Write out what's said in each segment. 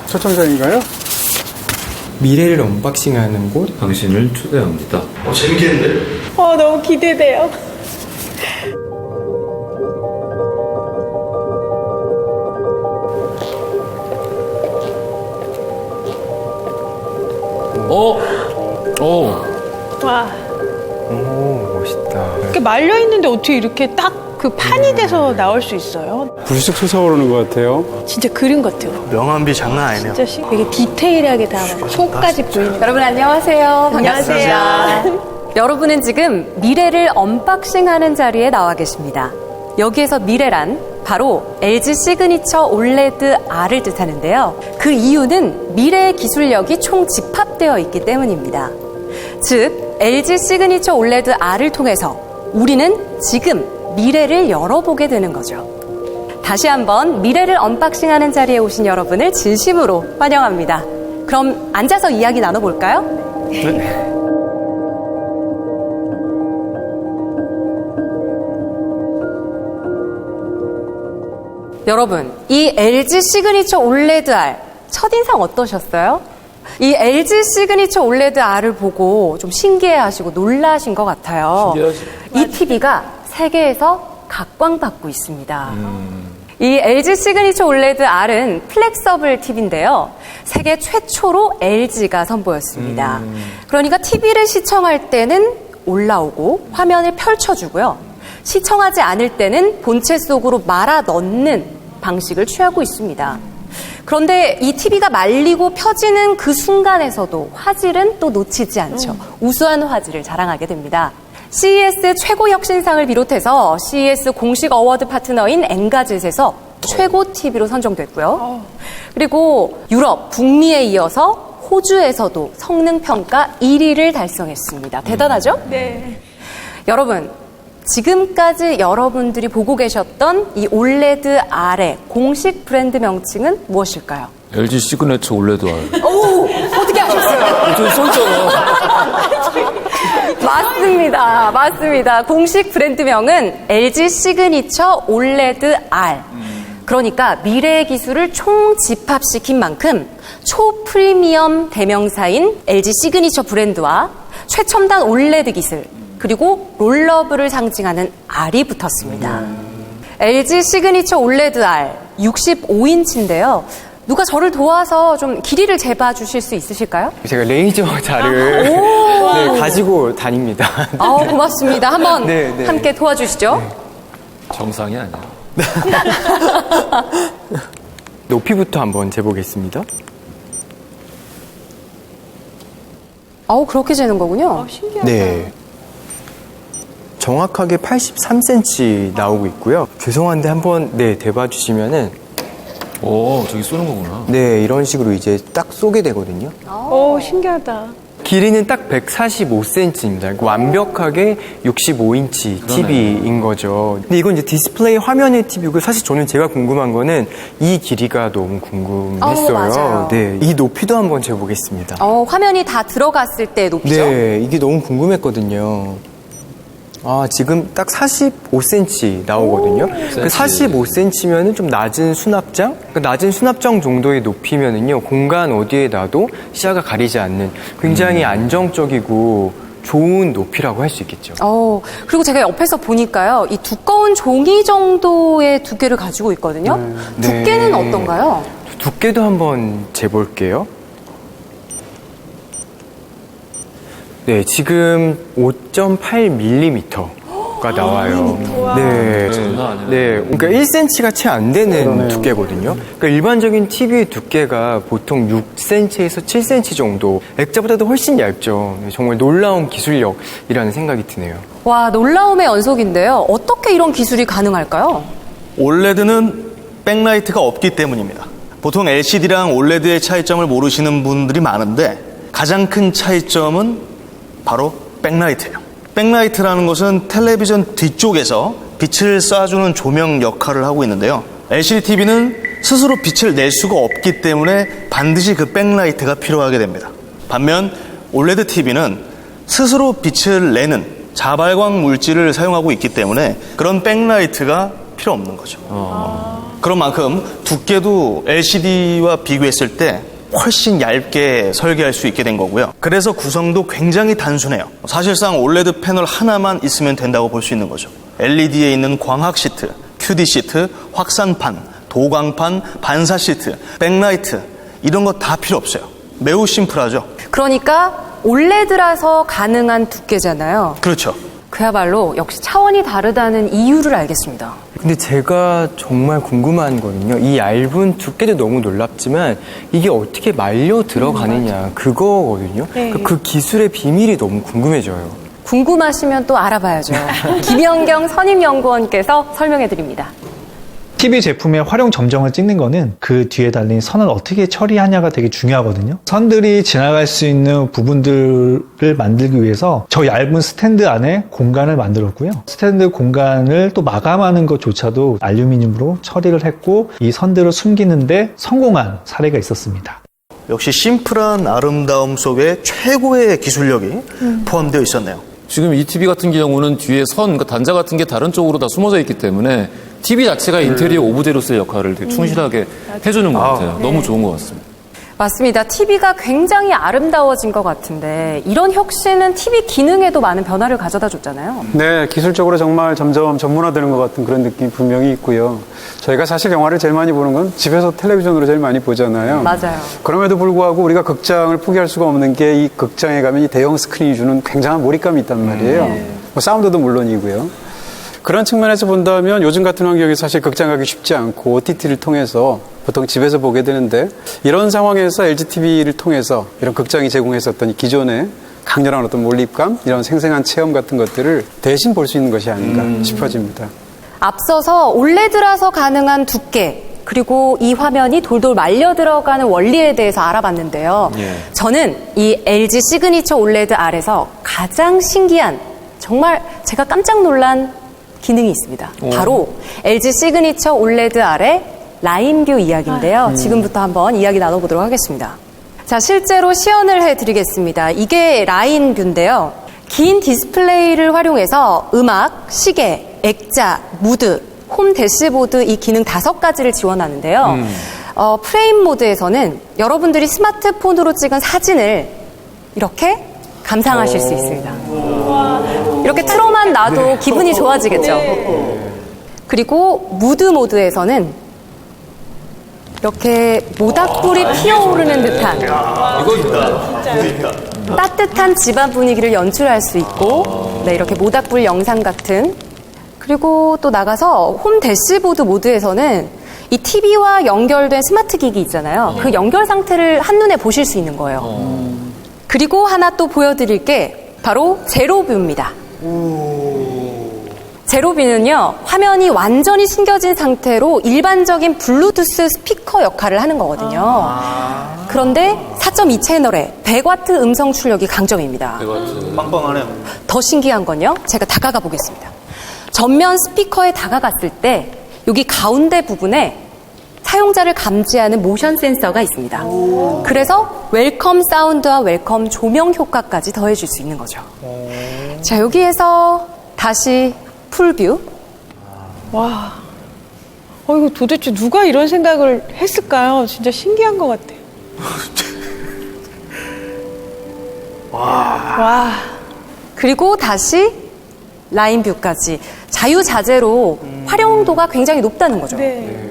초청장인가요? 미래를 언박싱하는 곳? 당신을 초대합니다. 재밌겠는데? 너무 기대돼요. 와, 오, 멋있다. 이렇게 말려 있는데 어떻게 이렇게 딱 그 판이 돼서 나올 수 있어요? 불쑥 솟아오르는 것 같아요. 진짜 그림 같아요. 명암비 장난 아니네요. 진짜 되게 디테일하게 다 손까지 보이는. 여러분 안녕하세요. 반갑습니다. 여러분은 지금 미래를 언박싱하는 자리에 나와 계십니다. 여기에서 미래란 바로 LG 시그니처 올레드 R을 뜻하는데요. 그 이유는 미래의 기술력이 총 집합되어 있기 때문입니다. 즉 LG 시그니처 올레드 R을 통해서 우리는 지금 미래를 열어보게 되는 거죠. 다시 한번 미래를 언박싱하는 자리에 오신 여러분을 진심으로 환영합니다. 그럼 앉아서 이야기 나눠볼까요? 네. 여러분, 이 LG 시그니처 올레드 R 첫인상 어떠셨어요? 이 LG 시그니처 올레드 R을 보고 좀 신기해하시고 놀라신 것 같아요. 이 TV가 세계에서 각광받고 있습니다. 이 LG 시그니처 올레드 R은 플렉서블 TV인데요. 세계 최초로 LG가 선보였습니다. 그러니까 TV를 시청할 때는 올라오고 화면을 펼쳐주고요. 시청하지 않을 때는 본체 속으로 말아 넣는 방식을 취하고 있습니다. 그런데 이 TV가 말리고 펴지는 그 순간에서도 화질은 또 놓치지 않죠. 우수한 화질을 자랑하게 됩니다. CES 최고 혁신상을 비롯해서 CES 공식 어워드 파트너인 엔가젯에서 최고 TV로 선정됐고요. 그리고 유럽, 북미에 이어서 호주에서도 성능평가 1위를 달성했습니다. 대단하죠? 네. 여러분, 지금까지 여러분들이 보고 계셨던 이 올레드 R의 공식 브랜드 명칭은 무엇일까요? LG 시그네처 올레드 R. 오! 어떻게 아셨어요? 저기 써있잖아. 맞습니다. 맞습니다. 공식 브랜드명은 LG 시그니처 올레드 R. 그러니까 미래의 기술을 총집합시킨 만큼 초프리미엄 대명사인 LG 시그니처 브랜드와 최첨단 올레드 기술, 그리고 롤러블을 상징하는 R이 붙었습니다. LG 시그니처 올레드 R 65인치인데요. 누가 저를 도와서 좀 길이를 재봐 주실 수 있으실까요? 제가 레이저 자를 네, 가지고 다닙니다. 고맙습니다. 한번 네, 네. 함께 도와주시죠. 네. 정상이 아니야. 높이부터 한번 재보겠습니다. 그렇게 재는 거군요. 신기하다. 네. 정확하게 83cm 나오고 있고요. 죄송한데 한번 대봐 주시면은 저기 쏘는 거구나. 네, 이런 식으로 이제 딱 쏘게 되거든요. 오, 신기하다. 길이는 딱 145cm입니다. 완벽하게 65인치 TV인 거죠. 근데 이건 이제 디스플레이 화면의 TV고 사실 저는 제가 궁금한 거는 이 길이가 너무 궁금했어요. 맞아요. 네, 이 높이도 한번 재보겠습니다. 화면이 다 들어갔을 때 높이죠? 네, 이게 너무 궁금했거든요. 지금 딱 45cm 나오거든요. 그 45cm면은 좀 낮은 수납장? 그 낮은 수납장 정도의 높이면은요, 공간 어디에 놔도 시야가 가리지 않는 굉장히 안정적이고 좋은 높이라고 할 수 있겠죠. 그리고 제가 옆에서 보니까요, 이 두꺼운 종이 정도의 두께를 가지고 있거든요. 두께는 어떤가요? 두께도 한번 재볼게요. 네, 지금 5.8mm. 정도가 나와요. 네. 장난 아니네. 네. 그러니까 1cm가 채 안 되는 두께거든요. 그러니까 일반적인 TV의 두께가 보통 6cm에서 7cm 정도. 액자보다도 훨씬 얇죠. 정말 놀라운 기술력이라는 생각이 드네요. 와, 놀라움의 연속인데요. 어떻게 이런 기술이 가능할까요? 올레드는 백라이트가 없기 때문입니다. 보통 LCD랑 올레드의 차이점을 모르시는 분들이 많은데 가장 큰 차이점은 바로 백라이트예요. 백라이트라는 것은 텔레비전 뒤쪽에서 빛을 쏴주는 조명 역할을 하고 있는데요. LCD TV는 스스로 빛을 낼 수가 없기 때문에 반드시 그 백라이트가 필요하게 됩니다. 반면 올레드 TV는 스스로 빛을 내는 자발광 물질을 사용하고 있기 때문에 그런 백라이트가 필요 없는 거죠. 그런 만큼 두께도 LCD와 비교했을 때 훨씬 얇게 설계할 수 있게 된 거고요. 그래서 구성도 굉장히 단순해요. 사실상 올레드 패널 하나만 있으면 된다고 볼 수 있는 거죠. LED에 있는 광학 시트, QD 시트, 확산판, 도광판, 반사 시트, 백라이트 이런 거 다 필요 없어요. 매우 심플하죠. 그러니까 올레드라서 가능한 두께잖아요. 그렇죠. 그야말로 역시 차원이 다르다는 이유를 알겠습니다. 근데 제가 정말 궁금한 거는요. 이 얇은 두께도 너무 놀랍지만 이게 어떻게 말려 들어가느냐 그거거든요. 그러니까 그 기술의 비밀이 너무 궁금해져요. 궁금하시면 또 알아봐야죠. 김연경 선임연구원께서 설명해 드립니다. TV 제품의 활용 점정을 찍는 거는 그 뒤에 달린 선을 어떻게 처리하냐가 되게 중요하거든요. 선들이 지나갈 수 있는 부분들을 만들기 위해서 저 얇은 스탠드 안에 공간을 만들었고요. 스탠드 공간을 또 마감하는 것조차도 알루미늄으로 처리를 했고 이 선들을 숨기는데 성공한 사례가 있었습니다. 역시 심플한 아름다움 속에 최고의 기술력이 포함되어 있었네요. 지금 이 TV 같은 경우는 뒤에 선, 그러니까 단자 같은 게 다른 쪽으로 다 숨어져 있기 때문에 TV 자체가 인테리어 오브제로스의 역할을 되게 충실하게 해주는 것 같아요. 너무 좋은 것 같습니다. 맞습니다. TV가 굉장히 아름다워진 것 같은데 이런 혁신은 TV 기능에도 많은 변화를 가져다 줬잖아요. 네, 기술적으로 정말 점점 전문화되는 것 같은 그런 느낌이 분명히 있고요. 저희가 사실 영화를 제일 많이 보는 건 집에서 텔레비전으로 제일 많이 보잖아요. 맞아요. 그럼에도 불구하고 우리가 극장을 포기할 수가 없는 게 이 극장에 가면 이 대형 스크린이 주는 굉장한 몰입감이 있단 말이에요. 뭐 사운드도 물론이고요. 그런 측면에서 본다면 요즘 같은 환경에 사실 극장 가기 쉽지 않고 OTT를 통해서 보통 집에서 보게 되는데 이런 상황에서 LGTV를 통해서 이런 극장이 제공했었던 기존의 강렬한 어떤 몰입감, 이런 생생한 체험 같은 것들을 대신 볼 수 있는 것이 아닌가 싶어집니다. 앞서서 올레드라서 가능한 두께 그리고 이 화면이 돌돌 말려 들어가는 원리에 대해서 알아봤는데요. 저는 이 LG 시그니처 올레드 R에서 가장 신기한 정말 제가 깜짝 놀란 기능이 있습니다. 바로 LG 시그니처 올레드 R의 라인뷰 이야기인데요. 지금부터 한번 이야기 나눠보도록 하겠습니다. 자, 실제로 시연을 해드리겠습니다. 이게 라인뷰인데요. 긴 디스플레이를 활용해서 음악, 시계, 액자, 무드, 홈 대시보드 이 기능 5가지를 지원하는데요. 프레임 모드에서는 여러분들이 스마트폰으로 찍은 사진을 이렇게 감상하실 수 있습니다. 이렇게 틀어만 놔도 기분이 좋아지겠죠. 그리고 무드 모드에서는 이렇게 모닥불이 피어오르는 듯한 따뜻한 집안 분위기를 연출할 수 있고 네, 이렇게 모닥불 영상 같은 그리고 또 나가서 홈 대시보드 모드에서는 이 TV와 연결된 스마트 기기 있잖아요. 그 연결 상태를 한눈에 보실 수 있는 거예요. 그리고 하나 또 보여드릴 게 바로 제로뷰입니다. 제로뷰는요, 화면이 완전히 숨겨진 상태로 일반적인 블루투스 스피커 역할을 하는 거거든요. 그런데 4.2 채널에 100W 음성 출력이 강점입니다. 빵빵하네요. 더 신기한 건요, 제가 다가가 보겠습니다. 전면 스피커에 다가갔을 때 여기 가운데 부분에 사용자를 감지하는 모션 센서가 있습니다. 그래서 웰컴 사운드와 웰컴 조명 효과까지 더해줄 수 있는 거죠. 자, 여기에서 다시 풀뷰. 와, 이거 도대체 누가 이런 생각을 했을까요? 진짜 신기한 것 같아요. 와. 그리고 다시 라인뷰까지 자유자재로 활용도가 굉장히 높다는 거죠. 네.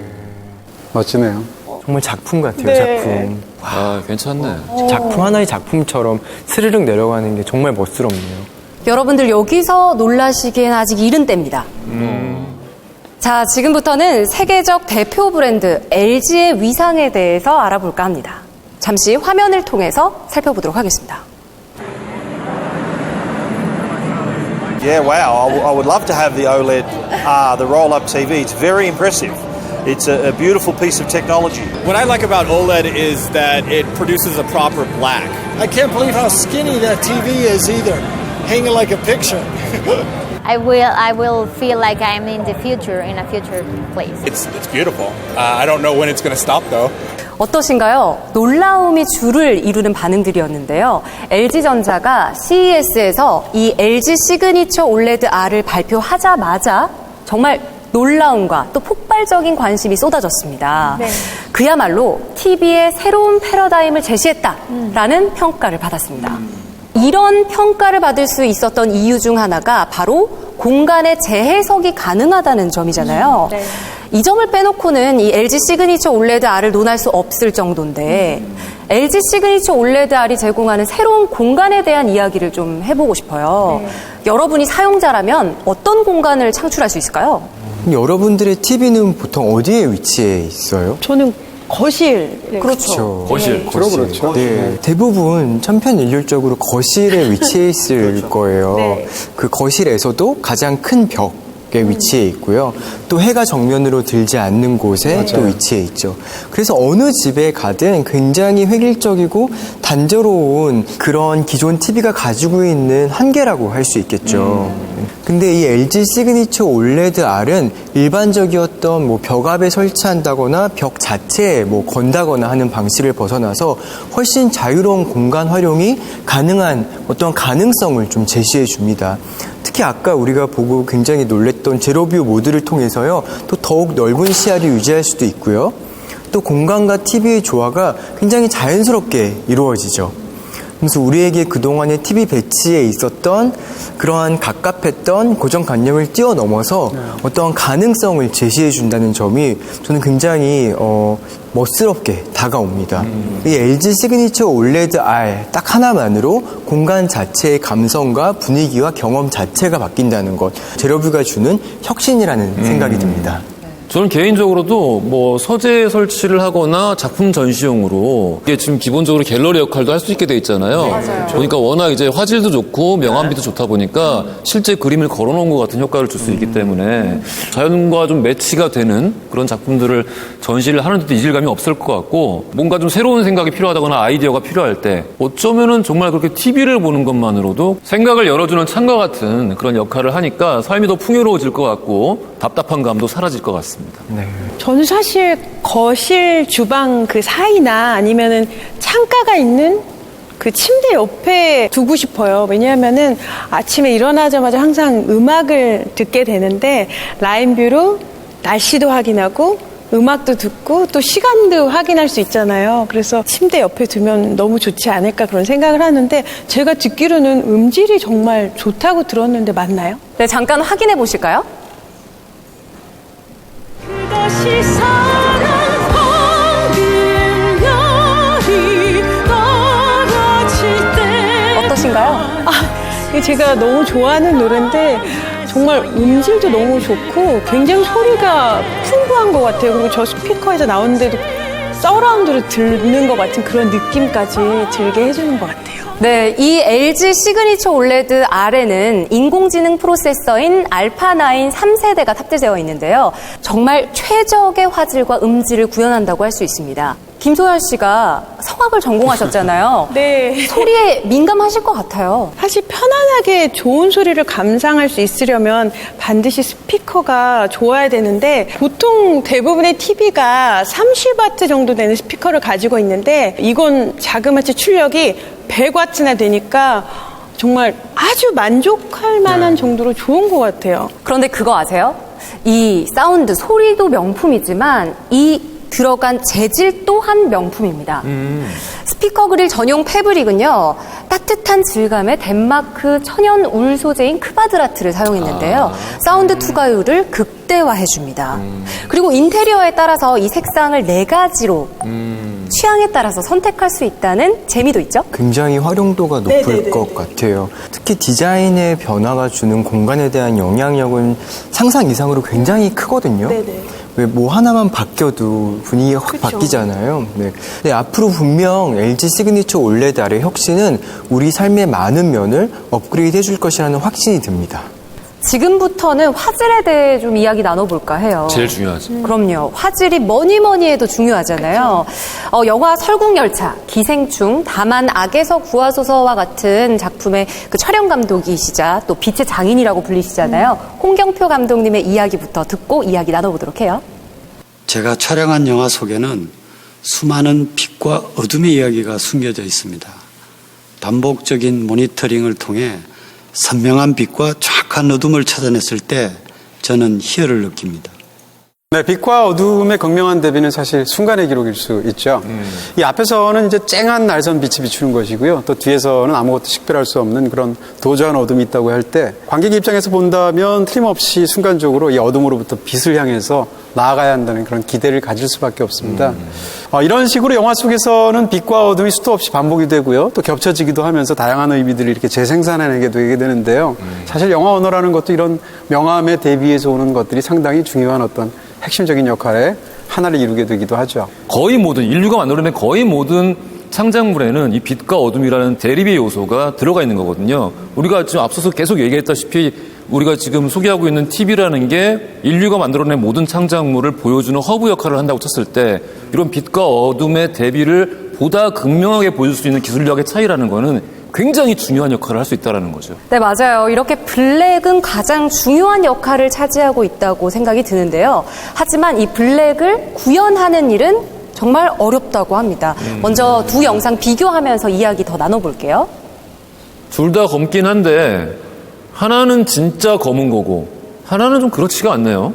멋지네요. 정말 작품 같아요, 네. 작품. 아, 괜찮네. 작품 하나의 작품처럼 스르륵 내려가는 게 정말 멋스럽네요. 여러분들 여기서 놀라시기엔 아직 이른 때입니다. 자, 지금부터는 세계적 대표 브랜드 LG의 위상에 대해서 알아볼까 합니다. 잠시 화면을 통해서 살펴보도록 하겠습니다. Yeah, wow. I would love to have the OLED, the roll-up TV. It's very impressive. It's a beautiful piece of technology. What I like about OLED is that it produces a proper black. I can't believe how skinny that TV is either, hanging like a picture. I will feel like I'm in the future, in a future place. It's beautiful. I don't know when it's going to stop though. 어떠신가요? 놀라움이 줄을 이루는 반응들이었는데요. LG전자가 CES에서 이 LG 시그니처 OLED R을 발표하자마자 정말 놀라움과 또 폭발적인 관심이 쏟아졌습니다. 네. 그야말로 TV의 새로운 패러다임을 제시했다라는 평가를 받았습니다. 이런 평가를 받을 수 있었던 이유 중 하나가 바로 공간의 재해석이 가능하다는 점이잖아요. 네. 이 점을 빼놓고는 이 LG 시그니처 OLED R을 논할 수 없을 정도인데 LG 시그니처 OLED R이 제공하는 새로운 공간에 대한 이야기를 좀 해보고 싶어요. 네. 여러분이 사용자라면 어떤 공간을 창출할 수 있을까요? 여러분들의 TV는 보통 어디에 위치해 있어요? 저는 거실. 그렇죠. 거실. 그렇죠. 네, 대부분 천편일률적으로 거실에 위치해 있을 거예요. 네. 그 거실에서도 가장 큰 벽에 위치해 있고요. 또 해가 정면으로 들지 않는 곳에 또 위치해 있죠. 그래서 어느 집에 가든 굉장히 획일적이고 단조로운 그런 기존 TV가 가지고 있는 한계라고 할 수 있겠죠. 근데 이 LG 시그니처 OLED R은 일반적이었던 뭐 벽 앞에 설치한다거나 벽 자체에 뭐 건다거나 하는 방식을 벗어나서 훨씬 자유로운 공간 활용이 가능한 어떤 가능성을 좀 제시해 줍니다. 특히 아까 우리가 보고 굉장히 놀랬던 제로뷰 모드를 통해서요, 또 더욱 넓은 시야를 유지할 수도 있고요. 또 공간과 TV의 조화가 굉장히 자연스럽게 이루어지죠. 그래서 우리에게 그동안의 TV 배치에 있었던 그러한 갑갑했던 고정관념을 뛰어넘어서 어떤 가능성을 제시해 준다는 점이 저는 굉장히 멋스럽게 다가옵니다. 이 LG 시그니처 OLED R 딱 하나만으로 공간 자체의 감성과 분위기와 경험 자체가 바뀐다는 것, 제로뷰가 주는 혁신이라는 생각이 듭니다. 저는 개인적으로도 뭐 서재 설치를 하거나 작품 전시용으로 이게 지금 기본적으로 갤러리 역할도 할 수 있게 돼 있잖아요. 맞아요. 보니까 워낙 이제 화질도 좋고 명암비도 좋다 보니까 실제 그림을 걸어놓은 것 같은 효과를 줄 수 있기 때문에 자연과 좀 매치가 되는 그런 작품들을 전시를 하는데도 이질감이 없을 것 같고, 뭔가 좀 새로운 생각이 필요하다거나 아이디어가 필요할 때 어쩌면은 정말 그렇게 TV를 보는 것만으로도 생각을 열어주는 창과 같은 그런 역할을 하니까 삶이 더 풍요로워질 것 같고 답답한 감도 사라질 것 같습니다. 네. 저는 사실 거실, 주방 그 사이나 아니면은 창가가 있는 그 침대 옆에 두고 싶어요. 왜냐하면은 아침에 일어나자마자 항상 음악을 듣게 되는데 라인뷰로 날씨도 확인하고 음악도 듣고 또 시간도 확인할 수 있잖아요. 그래서 침대 옆에 두면 너무 좋지 않을까 그런 생각을 하는데, 제가 듣기로는 음질이 정말 좋다고 들었는데 맞나요? 네, 잠깐 확인해 보실까요? 그것이 사랑 황금열이 떨어질 때. 어떠신가요? 이게 제가 너무 좋아하는 노래인데 정말 음질도 너무 좋고 굉장히 소리가 풍부한 것 같아요. 그리고 저 스피커에서 나오는데도 서라운드로 듣는 것 같은 그런 느낌까지 들게 해주는 것 같아요. 네, 이 LG 시그니처 OLED R에는 인공지능 프로세서인 알파9 3세대가 탑재되어 있는데요. 정말 최적의 화질과 음질을 구현한다고 할 수 있습니다. 김소연 씨가 성악을 전공하셨잖아요. 네. 소리에 민감하실 것 같아요. 사실 편안하게 좋은 소리를 감상할 수 있으려면 반드시 스피커가 좋아야 되는데, 보통 대부분의 TV가 30W 정도 되는 스피커를 가지고 있는데 이건 자그마치 출력이 100W나 되니까 정말 아주 만족할 만한 정도로 좋은 것 같아요. 그런데 그거 아세요? 이 사운드, 소리도 명품이지만 이 들어간 재질 또한 명품입니다. 스피커 그릴 전용 패브릭은요, 따뜻한 질감의 덴마크 천연 울 소재인 크바드라트를 사용했는데요. 사운드 투과율을 극대화해줍니다. 그리고 인테리어에 따라서 이 색상을 4가지로 취향에 따라서 선택할 수 있다는 재미도 있죠. 굉장히 활용도가 높을 것 같아요. 특히 디자인의 변화가 주는 공간에 대한 영향력은 상상 이상으로 굉장히 크거든요. 왜 뭐 하나만 바뀌어도 분위기가 확 바뀌잖아요. 네. 근데 앞으로 분명 LG 시그니처 올레드 R의 혁신은 우리 삶의 많은 면을 업그레이드 해줄 것이라는 확신이 듭니다. 지금부터는 화질에 대해 좀 이야기 나눠볼까 해요. 제일 중요하지. 그럼요. 화질이 뭐니 해도 중요하잖아요. 영화 설국열차, 기생충, 다만 악에서 구하소서와 같은 작품의 그 촬영 감독이시자 또 빛의 장인이라고 불리시잖아요. 홍경표 감독님의 이야기부터 듣고 이야기 나눠보도록 해요. 제가 촬영한 영화 속에는 수많은 빛과 어둠의 이야기가 숨겨져 있습니다. 반복적인 모니터링을 통해 선명한 빛과 정확한 어둠을 찾아냈을 때 저는 희열을 느낍니다. 네, 빛과 어둠의 극명한 대비는 사실 순간의 기록일 수 있죠. 이 앞에서는 이제 쨍한 날선 빛이 비추는 것이고요. 또 뒤에서는 아무것도 식별할 수 없는 그런 도저한 어둠이 있다고 할 때 관객 입장에서 본다면 틀림없이 순간적으로 이 어둠으로부터 빛을 향해서 나아가야 한다는 그런 기대를 가질 수밖에 없습니다. 이런 식으로 영화 속에서는 빛과 어둠이 수도 없이 반복이 되고요. 또 겹쳐지기도 하면서 다양한 의미들을 이렇게 재생산해내게 되게 되는데요. 사실 영화 언어라는 것도 이런 명암에 대비해서 오는 것들이 상당히 중요한 어떤 핵심적인 역할에 하나를 이루게 되기도 하죠. 거의 모든 인류가 만들어낸 거의 모든 창작물에는 이 빛과 어둠이라는 대립의 요소가 들어가 있는 거거든요. 우리가 지금 앞서서 계속 얘기했다시피 우리가 지금 소개하고 있는 TV라는 게 인류가 만들어낸 모든 창작물을 보여주는 허브 역할을 한다고 쳤을 때 이런 빛과 어둠의 대비를 보다 극명하게 보여줄 수 있는 기술력의 차이라는 거는 굉장히 중요한 역할을 할 수 있다는 거죠. 네, 맞아요. 이렇게 블랙은 가장 중요한 역할을 차지하고 있다고 생각이 드는데요. 하지만 이 블랙을 구현하는 일은 정말 어렵다고 합니다. 먼저 두 영상 비교하면서 이야기 더 나눠볼게요. 둘 다 검긴 한데 하나는 진짜 검은 거고 하나는 좀 그렇지가 않네요.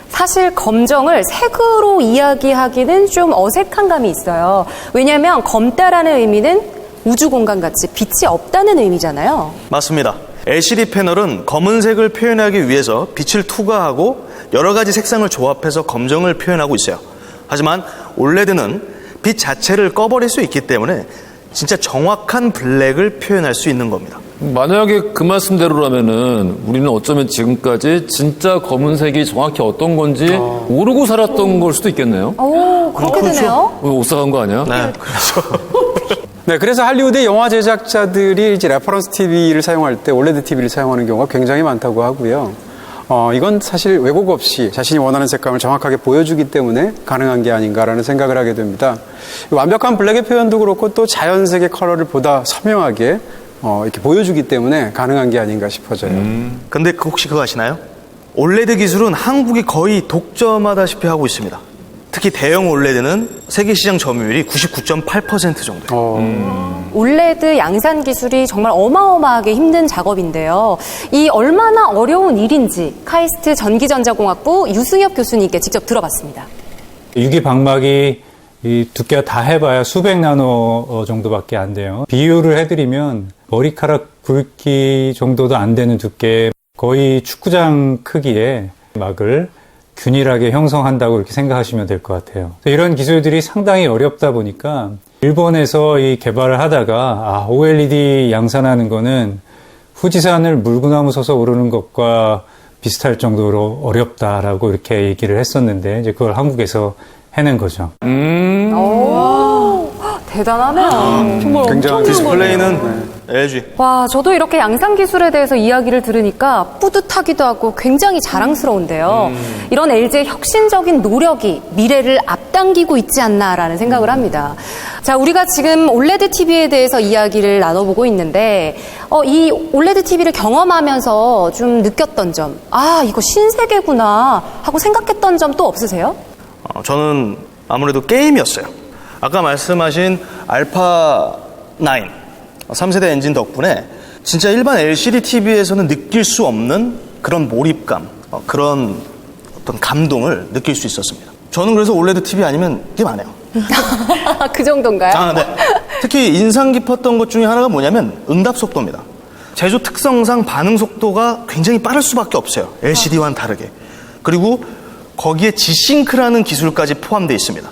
사실 검정을 색으로 이야기하기는 좀 어색한 감이 있어요. 왜냐하면 검다라는 의미는 우주 공간같이 빛이 없다는 의미잖아요. 맞습니다. LCD 패널은 검은색을 표현하기 위해서 빛을 투과하고 여러 가지 색상을 조합해서 검정을 표현하고 있어요. 하지만 OLED는 빛 자체를 꺼버릴 수 있기 때문에 진짜 정확한 블랙을 표현할 수 있는 겁니다. 만약에 그 말씀대로라면은 우리는 어쩌면 지금까지 진짜 검은색이 정확히 어떤 건지 모르고 살았던 걸 수도 있겠네요. 오, 그렇게 되네요. 오싹한 거 아니야? 네, 그렇죠. 네, 그래서 할리우드의 영화 제작자들이 이제 레퍼런스 TV를 사용할 때 OLED TV를 사용하는 경우가 굉장히 많다고 하고요. 이건 사실 왜곡 없이 자신이 원하는 색감을 정확하게 보여주기 때문에 가능한 게 아닌가라는 생각을 하게 됩니다. 완벽한 블랙의 표현도 그렇고 또 자연색의 컬러를 보다 선명하게 이렇게 보여주기 때문에 가능한 게 아닌가 싶어져요. 근데 혹시 그거 아시나요? OLED 기술은 한국이 거의 독점하다시피 하고 있습니다. 특히 대형 OLED는 세계 시장 점유율이 99.8% 정도예요. OLED 양산 기술이 정말 어마어마하게 힘든 작업인데요. 이 얼마나 어려운 일인지 카이스트 전기전자공학부 유승엽 교수님께 직접 들어봤습니다. 유기 방막이 이 두께가 다 해봐야 수백 나노 정도밖에 안 돼요. 비유를 해드리면 머리카락 굵기 정도도 안 되는 두께, 거의 축구장 크기의 막을 균일하게 형성한다고 이렇게 생각하시면 될 것 같아요. 이런 기술들이 상당히 어렵다 보니까 일본에서 이 개발을 하다가 OLED 양산하는 거는 후지산을 물구나무 서서 오르는 것과 비슷할 정도로 어렵다라고 이렇게 얘기를 했었는데 이제 그걸 한국에서 해낸 거죠. 오, 대단하네요. 정말 엄청난 디스플레이는 LG. 와, 저도 이렇게 양산 기술에 대해서 이야기를 들으니까 뿌듯하기도 하고 굉장히 자랑스러운데요. 이런 LG의 혁신적인 노력이 미래를 앞당기고 있지 않나라는 생각을 합니다. 자, 우리가 지금 OLED TV에 대해서 이야기를 나눠보고 있는데 이 OLED TV를 경험하면서 좀 느꼈던 점, 이거 신세계구나 하고 생각했던 점 또 없으세요? 저는 아무래도 게임이었어요. 아까 말씀하신 알파 9 3세대 엔진 덕분에 진짜 일반 LCD TV에서는 느낄 수 없는 그런 몰입감, 그런 어떤 감동을 느낄 수 있었습니다. 저는 그래서 OLED TV 아니면 게임 안 해요. 그 정도인가요? 네. 특히 인상 깊었던 것 중에 하나가 뭐냐면 응답 속도입니다. 제조 특성상 반응 속도가 굉장히 빠를 수밖에 없어요. LCD와는 다르게. 그리고 거기에 G싱크라는 기술까지 포함되어 있습니다.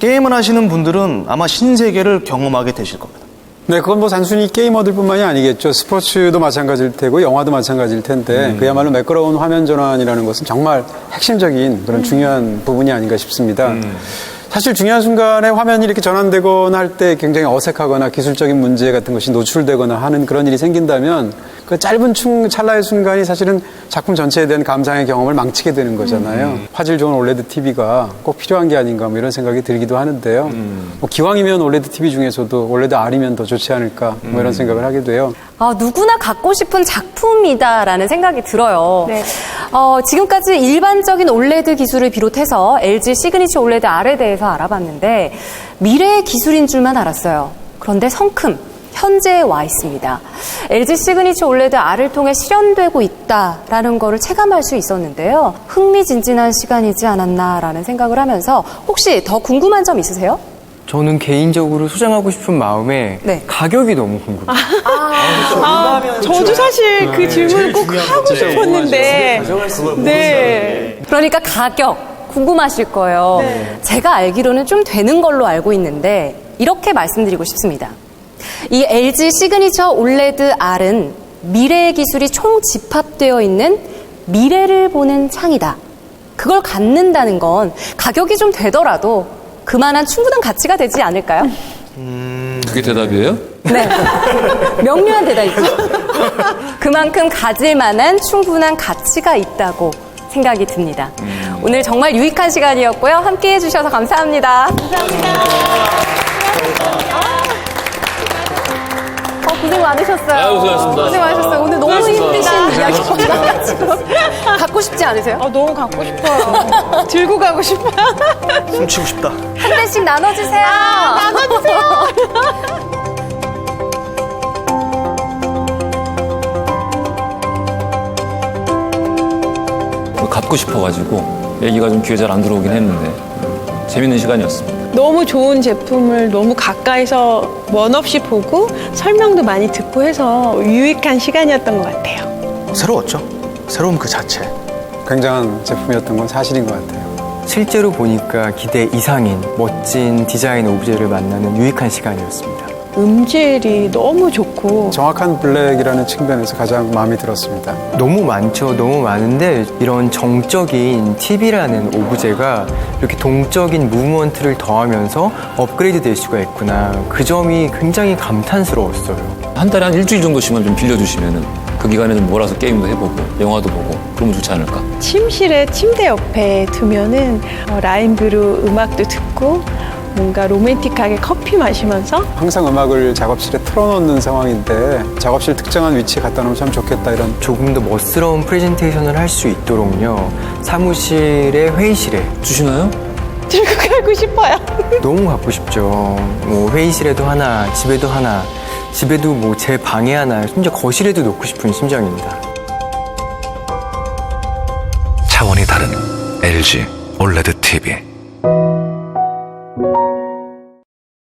게임을 하시는 분들은 아마 신세계를 경험하게 되실 겁니다. 네, 그건 뭐 단순히 게이머들뿐만이 아니겠죠. 스포츠도 마찬가지일 테고 영화도 마찬가지일 텐데 그야말로 매끄러운 화면 전환이라는 것은 정말 핵심적인 그런 중요한 부분이 아닌가 싶습니다. 사실 중요한 순간에 화면이 이렇게 전환되거나 할 때 굉장히 어색하거나 기술적인 문제 같은 것이 노출되거나 하는 그런 일이 생긴다면 그 짧은 찰나의 순간이 사실은 작품 전체에 대한 감상의 경험을 망치게 되는 거잖아요. 화질 좋은 올레드 TV가 꼭 필요한 게 아닌가 뭐 이런 생각이 들기도 하는데요. 뭐 기왕이면 올레드 TV 중에서도 올레드 R이면 더 좋지 않을까 뭐 이런 생각을 하게 돼요. 누구나 갖고 싶은 작품이다라는 생각이 들어요. 네. 지금까지 일반적인 올레드 기술을 비롯해서 LG 시그니처 올레드 R에 대해서 알아봤는데 미래의 기술인 줄만 알았어요. 그런데 성큼 현재에 와 있습니다. LG 시그니처 올레드 R을 통해 실현되고 있다라는 거를 체감할 수 있었는데요. 흥미진진한 시간이지 않았나라는 생각을 하면서 혹시 더 궁금한 점 있으세요? 저는 개인적으로 소장하고 싶은 마음에 가격이 너무 궁금해요. 저도 사실 그 질문을 꼭 하고 싶었는데. 네. 그러니까 가격 궁금하실 거예요. 네. 제가 알기로는 좀 되는 걸로 알고 있는데 이렇게 말씀드리고 싶습니다. 이 LG 시그니처 올레드 R은 미래의 기술이 총 집합되어 있는 미래를 보는 창이다. 그걸 갖는다는 건 가격이 좀 되더라도 그만한 충분한 가치가 되지 않을까요? 그게 대답이에요? 네. 명료한 대답이죠. 그만큼 가질 만한 충분한 가치가 있다고 생각이 듭니다. 오늘 정말 유익한 시간이었고요. 함께 해주셔서 감사합니다. 고생 많으셨어요. 고생하셨습니다. 고생 많으셨어요. 오늘 너무 힘드신 이야기 많아가지고. 갖고 싶지 않으세요? 너무 갖고 싶어요. 들고 가고 싶어요. 훔치고 싶다. 한 대씩 나눠주세요. 나눠주세요. 갖고 싶어가지고 얘기가 좀 귀에 잘 안 들어오긴 했는데 재밌는 시간이었습니다. 너무 좋은 제품을 너무 가까이서 원 없이 보고 설명도 많이 듣고 해서 유익한 시간이었던 것 같아요. 새로웠죠. 새로운 그 자체. 굉장한 제품이었던 건 사실인 것 같아요. 실제로 보니까 기대 이상인 멋진 디자인 오브제를 만나는 유익한 시간이었습니다. 음질이 너무 좋고 정확한 블랙이라는 측면에서 가장 마음에 들었습니다. 너무 많죠. 너무 많은데 이런 정적인 TV라는 오브제가 이렇게 동적인 무브먼트를 더하면서 업그레이드 될 수가 있구나. 그 점이 굉장히 감탄스러웠어요. 한 달에 한 일주일 정도씩만 좀 빌려주시면은 그 기간에 좀 몰아서 게임도 해보고 영화도 보고 그러면 좋지 않을까? 침실에 침대 옆에 두면은 라인뷰로 음악도 듣고 뭔가 로맨틱하게 커피 마시면서 항상 음악을 작업실에 틀어놓는 상황인데 작업실 특정한 위치에 갖다 놓으면 참 좋겠다 이런. 조금 더 멋스러운 프레젠테이션을 할 수 있도록요. 사무실에 회의실에 주시나요? 들고 가고 싶어요. 너무 갖고 싶죠. 뭐 회의실에도 하나, 집에도 하나, 집에도 뭐 제 방에 하나, 심지어 거실에도 놓고 싶은 심정입니다. 차원이 다른 LG 올레드 TV.